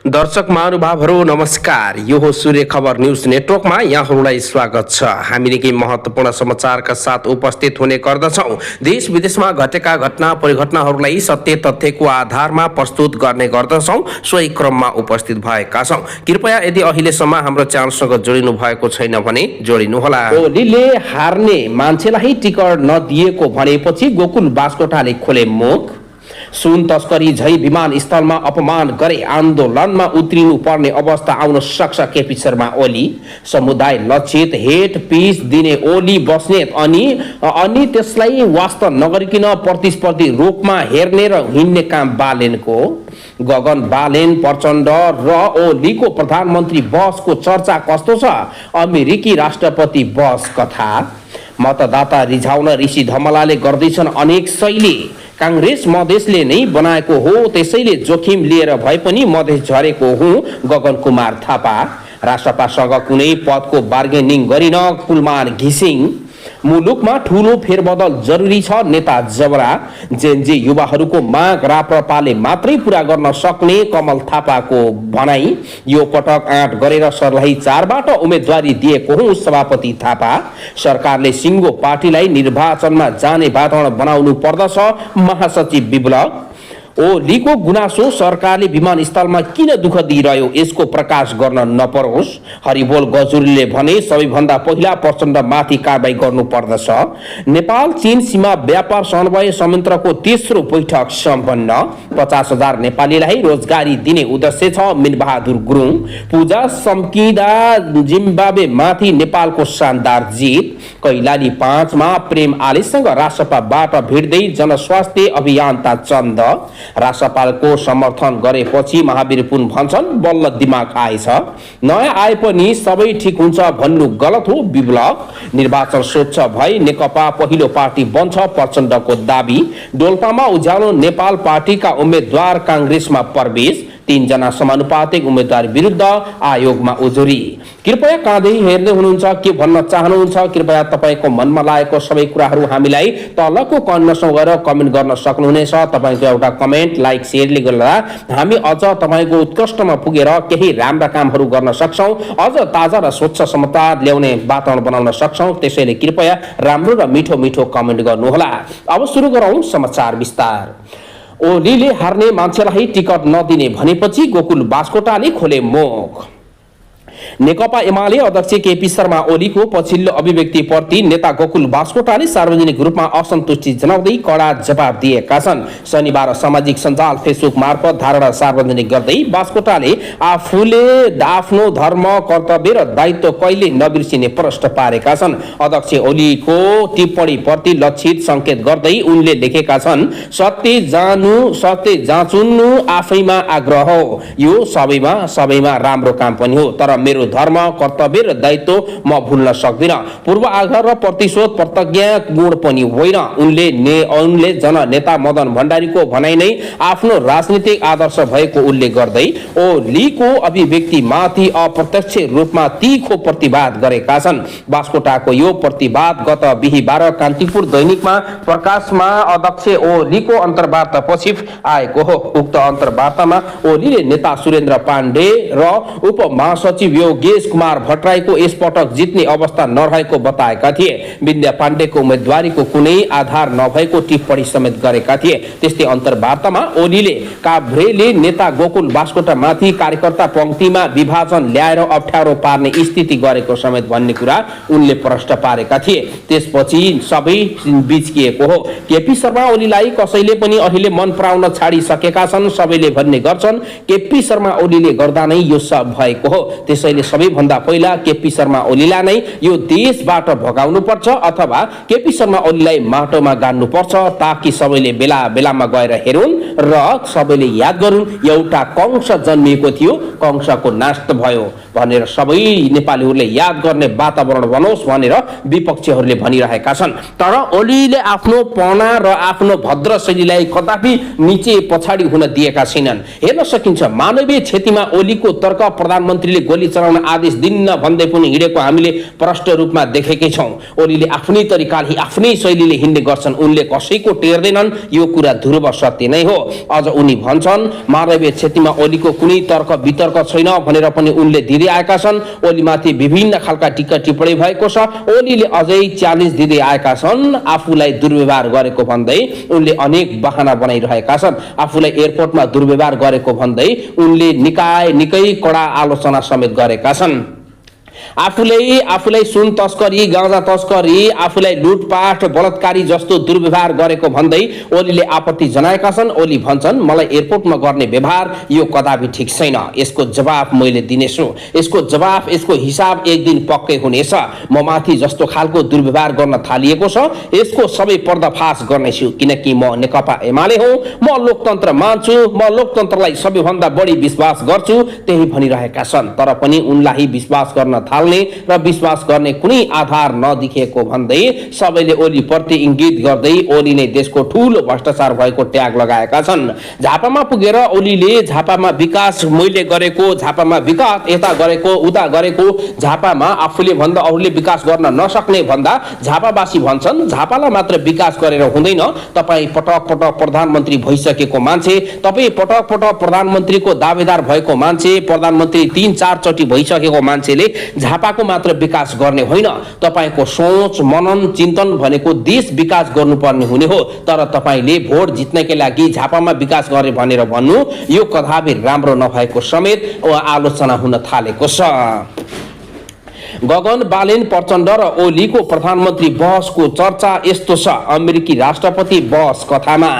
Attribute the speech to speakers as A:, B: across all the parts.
A: दर्शक महानुभावहरू नमस्कार। यो हो सूर्य खबर न्यूज नेटवर्कमा यहाँहरूलाई स्वागत छ। हामी निकै महत्त्वपूर्ण समाचारका साथ उपस्थित हुने गर्दछौँ। देश विदेशमा घटेका घटना परिघटनाहरूलाई सत्य तथ्यको आधारमा प्रस्तुत गर्ने गर्दछौँ। सोही क्रममा उपस्थित भएका छौँ। कृपया यदि अहिलेसम्म हाम्रो च्यानलसँग जोडिनु भएको छैन भने जोडिनुहोला। ओलीले हार्ने मान्छेलाई टिकट नदिएको भनेपछि गोकुल बास्कोटाले खोले मुख। सुन तस्करी झै विमानस्थलमा अपमान गरे आन्दोलनमा उत्रिनु पर्ने अवस्था आउन सक्छ केपी शर्मा ओली। समुदाय लक्षित हेट पिच दिने ओली बस्नेत अनि त्यसलाई वास्ता नगरिकन प्रतिस्पर्धी रूपमा हेर्ने र हिँड्ने काम बालेनको। गगन बालेन प्रचण्ड र ओलीको प्रधानमन्त्री बसको चर्चा कस्तो छ? अमेरिकी राष्ट्रपति बस कथा। मतदाता रिझाउन ऋषि धमलाले गर्दैछन् अनेक शैली। कांग्रेस मधेसले नै बनाएको हो, त्यसैले जोखिम लिएर भए पनि मधेस झरेको हुँ। गगन कुमार थापा। राष्ट्रपासँग कुनै पदको बार्गेनिङ गरिन कुलमान घिसिङ। मुलुकमा ठूलो फेरबदल जरुरी छ नेता जबरा। जेनजी युवाहरूको माग राप्रपाले मात्रै पूरा गर्न सक्ने कमल थापाको भनाई। यो पटक आँट गरेर सर्लाही 4बाट उम्मेदवारी दिएको हुँ सभापति थापा। सरकारले सिङ्गो पार्टीलाई निर्वाचनमा जाने वातावरण बनाउनु पर्दछ महासचिव विप्लव। ओलीको गुनासो सरकारले विमानस्थलमा किन दुःख दिइरह्यो यसको प्रकाश गर्न नपरोस्। हरिबोल गजुरीले भने सबैभन्दा पहिला प्रचण्डमाथि कारबाही गर्नु पर्दछ। नेपाल चीन सीमा व्यापार समन्वय संयन्त्रको तेस्रो बैठक सम्पन्न। 50,000 नेपालीलाई रोजगारी दिने उद्देश्य छ मिनबहादुर गुरुङ। पूजा सम्किँदा जिम्बाब्वे माथि नेपालको शानदार जित। कैलाली 5 मा प्रेम आलेसँग रासपाबाट भिड्दै जनस्वास्थ्य अभियन्ता चन्द। राष्ट्रपालको समर्थन गरेपछि महावीर पुन भन्छन् बल्ल दिमाग आएछ। नयाँ आए पनि सबै ठिक हुन्छ भन्नु गलत हो विप्लव। निर्वाचन स्वच्छ भई नेकपा पहिलो पार्टी बन्छ प्रचण्डको दाबी। डोल्पामा उज्यालो नेपाल पार्टीका उम्मेद्वार कांग्रेसमा प्रवेश। 3 जना समानुपातिक उम्मेदवार विरुद्ध आयोगमा उजुरी। कृपया काँदै हेर्दै हुनुहुन्छ के भन्न चाहनुहुन्छ? कृपया तपाईको मनमा लागेको सबै कुराहरू हामीलाई तलको कमेन्टमा गएर कमेन्ट गर्न सक्नुहुनेछ। तपाईको एउटा कमेन्ट लाइक शेयरले गर्दा हामी अझ तपाईको उत्कृष्टमा पुगेर केही राम्रा कामहरू गर्न सक्छौं, अझ ताजा र स्वच्छ समाचार ल्याउने वातावरण बनाउन सक्छौं। त्यसैले कृपया राम्रो र मिठो मिठो कमेन्ट गर्नुहोला। अब सुरु गरौं समाचार विस्तार। ओलीले हार्ने मान्छेलाई टिकट नदिने भनेपछि गोकुल बास्कोटाले खोले मुख। नेकपा एमाले अध्यक्ष केपी शर्मा ओलीको पछिल्लो अभिव्यक्तिप्रति नेता गोकुल बास्कोटाले सार्वजनिक रूपमा असन्तुष्टि जनाउँदै कडा जवाब दिएका छन्। शनिबार सामाजिक सञ्जाल फेसबुक मार्फत धारणा सार्वजनिक गर्दै बास्कोटाले आफूले आफ्नो धर्म कर्तव्य र दायित्व कहिले नबिर्सिने प्रश्न पारेका छन्। अध्यक्ष ओलीको टिप्पणीप्रति लक्षित संकेत गर्दै उनले लेखेका छन् सत्य जाँचुन्नु आफैमा आग्रह हो। यो सबैमा राम्रो काम पनि हो, तर मेरो धर्म कर्तव्य र दायित्व म भुल्न सक्दिन। पूर्व आग्रह र प्रतिशोध प्रतिज्ञा गुण पनि होइन। उनले जननेता मदन भण्डारीको भनाइ नै आफ्नो राजनीतिक आदर्श भएको उल्लेख गर्दै ओलीको अभिव्यक्तिमाथि अप्रत्यक्ष रूपमा तीखो प्रतिवाद गरेका छन्। बास्कोटाको यो प्रतिवाद गत बिहीबार कान्तिपुर दैनिकमा प्रकाशमा अध्यक्ष ओलीको अन्तर्वार्ता पछि आएको हो। उक्त अन्तर्वार्तामा ओलीले नेता सुरेन्द्र पाण्डे र उपमहासचिव योगेश कुमार भट्टराईको यसपटक जित्ने अवस्था नरहेको बताएका थिए। विद्या पाण्डेको उम्मेदवारीको कुनै आधार नभएको टिप्पणी समेत गरेका थिए। त्यस्तै अन्तर्वार्तामा ओलीले काभ्रेले नेता गोकुल बास्कोटामाथि कार्यकर्ता पंक्तिमा विभाजन ल्याएर अप्ठ्यारो पार्ने स्थिति गरेको समेत भन्ने कुरा उनले प्रश्न पारेका थिए। त्यसपछि सबै बिचकिएको हो। केपी शर्मा ओलीलाई कसैले पनि अहिले मन पराउन छाडिसकेका छन्। सबैले भन्ने गर्छन् केपी शर्मा ओलीले गर्दा नै यो सब भएको हो। त्यसैले सबैभन्दा पहिला केपी शर्मा ओलीलाई नै यो देशबाट भगाउनु पर्छ अथवा केपी शर्मा ओलीलाई माटोमा गाड्नु पर्छ ताकि सबैले बेला बेलामा गएर हेरुन् र सबैले याद गरून् एउटा कंस जन्मिएको थियो, कंसको नाश भयो। भनेर सबै नेपालीहरूले याद गर्ने वातावरण बनोस् भनेर विपक्षीहरूले भनिरहेका छन्। तर ओलीले आफ्नो पना र आफ्नो भद्र शैलीलाई कदापि निचे पछाडि हुन दिएका छैनन्। हेर्न सकिन्छ मानवीय क्षतिमा ओलीको तर्क प्रधानमन्त्रीले गोली चलाउन आदेश दिन्न भन्दै पनि हिँडेको हामीले प्रष्ट रूपमा देखेकै छौँ। ओलीले आफ्नै तरिकाले आफ्नै शैलीले हिँड्ने गर्छन्, उनले कसैको टेर्दैनन्, यो कुरा ध्रुव सत्य नै हो। अझ उनी भन्छन् मानवीय क्षतिमा ओलीको कुनै तर्क वितर्क छैन भनेर पनि उनले दिँदै आएका छन्। ओलीमाथि विभिन्न खालका टिक्का टिप्पणी भएको छ। ओलीले अझै च्यालेन्ज दिँदै आएका छन्, आफूलाई दुर्व्यवहार गरेको भन्दै उनले अनेक बहाना बनाइरहेका छन्। आफूलाई एयरपोर्टमा दुर्व्यवहार गरेको भन्दै उनले निकै कडा आलोचना समेत गरेका छन्। आफूलाई सुन तस्करी, गाँजा तस्करी, आफूलाई लुटपाट, बलात्कारी जस्तो दुर्व्यवहार गरेको भन्दै ओलीले आपत्ति जनाएका छन्। ओली भन्छन् मलाई एयरपोर्टमा गर्ने व्यवहार यो कदापि ठिक छैन, यसको जवाफ मैले दिनेछु, यसको हिसाब एक दिन पक्कै हुनेछ। म माथि जस्तो खालको दुर्व्यवहार गर्न थालिएको छ यसको सबै पर्दाफास गर्नेछु, किनकि म नेकपा एमाले हुँ, म लोकतन्त्र मान्छु, म लोकतन्त्रलाई सबैभन्दा बढी विश्वास गर्छु, त्यही भनिरहेका छन्। तर पनि उनलाई विश्वास गर्न थाल्ने र विश्वास गर्ने कुनै आधार नदेखिएको भन्दै सबैले ओली प्रति इंगित गर्दै ओली नै देशको ठूलो भ्रष्टाचार भएको ट्याग लगाएका छन्। झापामा पुगेर ओलीले झापामा विकास मैले गरेको, झापामा विकास यता गरेको उता गरेको, झापामा आफूले भन्दा अरूले विकास गर्न नसक्ने भन्दा झापावासी भन्छन् झापालाई मात्र विकास गरेर हुँदैन। तपाई पटक पटक प्रधानमन्त्री भइसकेको मान्छे, तपाई पटक पटक प्रधानमन्त्रीको दावेदार भएको मान्छे, प्रधानमन्त्री 3-4 चोटि भइसकेको मान्छेले झापाको मात्र विकास गर्ने होइन, तपाईको सोच मनन चिन्तन भनेको देश विकास गर्नुपर्ने हुने हो। तर तपाईले भोट जित्नकै लागि झापामा विकास गरे भनेर भन्नु यो कदापि राम्रो नभएको समेत आलोचना हुन थालेको छ। गगन बालेन प्रचण्ड र ओलीको प्रधानमन्त्री बहसको चर्चा यस्तो छ। अमेरिकी राष्ट्रपति बहस कथामा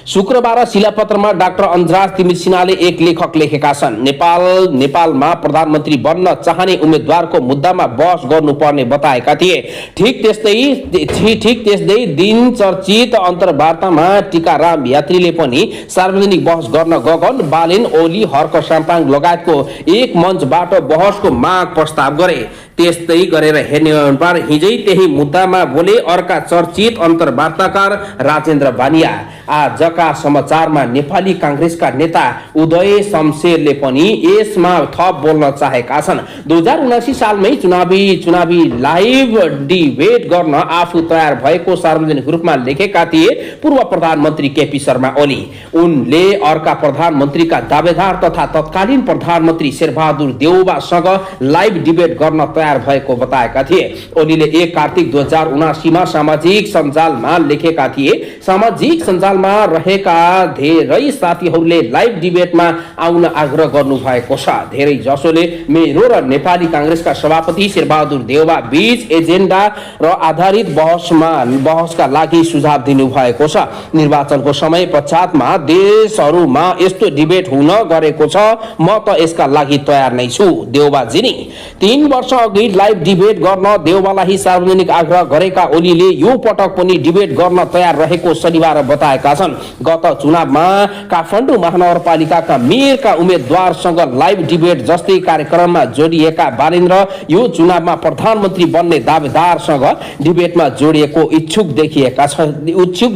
A: शुक्रबार शिलापत्रमा डाक्टर अन्जराज तिमिर सिन्हाले एक लेखक लेखेका छन्। नेपालमा प्रधानमन्त्री बन्न चाहने उम्मेदवारको मुद्दामा बहस गर्नुपर्ने बताएका थिए। ठिक त्यस्तै दिन चर्चित अन्तर्वार्तामा टीकाराम यात्रीले पनि सार्वजनिक बहस गर्न गगन बालेन, ओली, हर्क साम्पाङ लगायतको एक मञ्चबाट बहसको माग प्रस्ताव गरे। त्यस्तै गरेर हेर्ने अनुसार हिजै त्यही मुद्दामा बोले अर्का चर्चित अन्तर्वार्ताकार राजेन्द्र बानिया। आजका समाचारमा नेपाली कांग्रेसका नेता उदय शमशेरले पनि यसमा थप बोल्न चाहेका छन्। 2079 सालमै चुनावी लाइभ डिबेट गर्न आफू तयार भएको सार्वजनिक रूपमा लेखेका थिए पूर्व प्रधानमन्त्री केपी शर्मा ओली। उनले अर्का प्रधानमन्त्रीका दावेदार तथा तत्कालीन प्रधानमन्त्री शेरबहादुर देउवासँग लाइभ डिबेट गर्न तयार भएको बताएका थिए। ओलीले 1 कार्तिक 2079 मा सामाजिक सञ्जालमा लेखेका थिए सामाजिक सञ्जालमा रहेका धेरै साथीहरूले लाइभ डिबेटमा आउन आग्रह गर्नु भएको छ। धेरै जसोले मेरो र नेपाली कांग्रेसका सभापति शेरबहादुर देउवा बीच एजेन्डा र आधारित बहसका लागि सुझाव दिनु भएको छ। निर्वाचनको समय पश्चातमा देशहरूमा यस्तो डिबेट हुन गरेको छ, म त यसका लागि तयार नै छु। देउवाजी नि 3 वर्ष अघि लाइभ डिबेट गर्न देउवालाई सार्वजनिक आग्रह गरेका ओलीले यो पटक पनि डिबेट गर्न तयार रहेको शनिबार बताएका छन्। गत चुनावमा काठमाडौँ महानगरपालिकाका मेयरका उम्मेदवारसँग लाइभ डिबेट जस्तै कार्यक्रममा जोडिएका बालेन्द्र यो चुनावमा प्रधानमन्त्री बन्ने दावेदारसँग डिबेटमा जोडिएको इच्छुक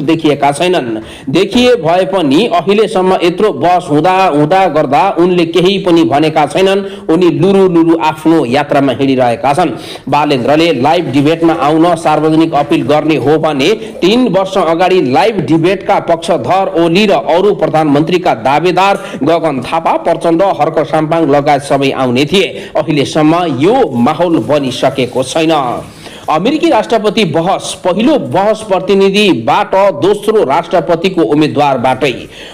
A: देखिएका छैनन्। देखिए भए पनि अहिलेसम्म यत्रो बस हुँदा गर्दा उनले केही पनि भनेका छैनन्। उनी लुरु आफ्नो यात्रामा हिँडिरहेका छन्। बालेन्द्रले लाइभ डिबेटमा आउन सार्वजनिक अपिल गर्ने हो भने 3 वर्ष अगाडि लाइभ डिबेटका पक्षधर ओली र अरू प्रधानमन्त्रीका दावेदार गगन थापा, प्रचण्ड, हर्क साम्पाङ लगायत सबै आउने थिए। अहिलेसम्म यो माहौल बनिसकेको छैन। अमेरिकी राष्ट्रपति बहस पहिलो बहस प्रतिनिधिबाट दोस्रो राष्ट्रपतिको उम्मेदवारबाटै।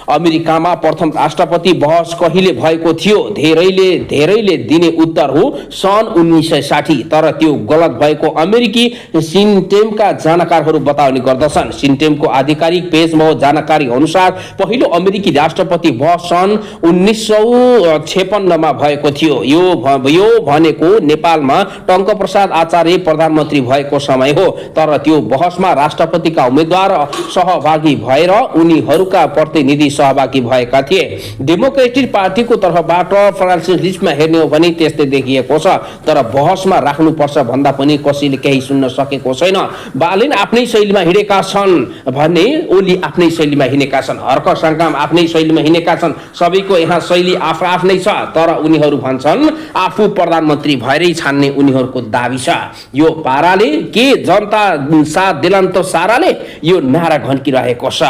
A: अमेरिकामा प्रथम राष्ट्रपति बहस कहिले भएको थियो? धेरैले दिने उत्तर हो सन् 1960। तर त्यो गलत भएको अमेरिकी सिन्टेमका जानकारहरू बताउने गर्दछन्। सिन्टेमको आधिकारिक पेजमा जानकारी अनुसार पहिलो अमेरिकी राष्ट्रपति बहस सन् 1956 मा भएको थियो। यो भनेको नेपालमा टङ्कप्रसाद आचार्य प्रधानमन्त्री भएको समय हो, तर त्यो बहसमा राष्ट्रपतिका उम्मेद्वार सहभागी भएर उनीहरूका प्रतिनिधि सहभागी भएका थिए। डेमोक्रेटिक पार्टीको तर्फबाट फ्रान्सिस लिस्टमा हेर्ने हो भने त्यस्तै देखिएको छ, तर बहसमा राख्नुपर्छ भन्दा पनि कसैले केही सुन्न सकेको छैन। बालेन आफ्नै शैलीमा हिँडेका छन् भने ओली आफ्नै शैलीमा हिँडेका छन्, हर्क सङ्काम आफ्नै शैलीमा हिँडेका छन्। सबैको यहाँ शैली आफ्नै छ, तर उनीहरू भन्छन् आफू प्रधानमन्त्री भएरै छान्ने उनीहरूको दाबी छ। यो पाराले के जनता साथ दिलान् त साराले, यो नारा घन्किरहेको छ।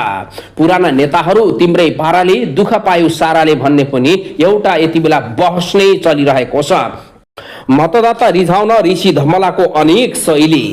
A: पुराना नेताहरू तिम्रै पाराले, दुःख पायो साराले भन्ने पनि एउटा यति बेला बहस नै चलिरहेको छ। मतदाता रिझाउन ऋषि धमलाको अनेक शैली।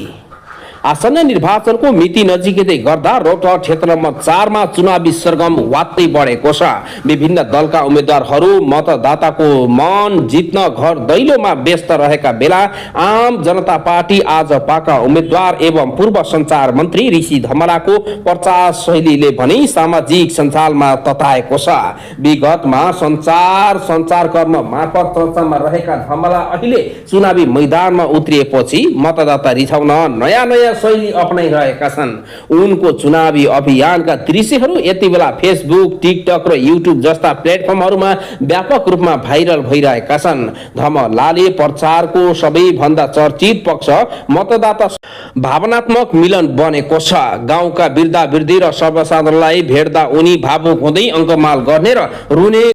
A: आसन्न निर्वाचनको मिति नजिकै गर्दा रौतहट क्षेत्र नम्बर 4 मा चुनावी सरगम वात्तै बढेको छ। विभिन्न दलका उम्मेद्वारहरू मतदाताको मन जित्न घर दैलोमा व्यस्त रहेका बेला आम जनता पार्टी आज पाका उम्मेद्वार एवं पूर्व सञ्चार मन्त्री ऋषि धमलाको प्रचार शैलीले भने सामाजिक सञ्जालमा तताएको छ। विगतमा सञ्चारकर्म मार्फत चर्चामा रहेका धमला अहिले चुनावी मैदानमा उत्रिएपछि मतदाता रिझाउन नयाँ शैली अपनाइरहेका छन्। उनको चुनावी अभियानका दृश्यहरू यति बेला फेसबुक, टिकटक र युट्युब जस्ता प्लेटफर्महरूमा व्यापक रूपमा भाइरल भइरहेका छन्। धमलाले प्रचारको सबैभन्दा चर्चित पक्ष मतदाता भावनात्मक मिलन बनेको छ। गाउँका वृद्धा वृद्धी र सर्वसाधारणलाई भेट्दा उनी भावुक हुँदै अङ्कमाल गर्ने र रुने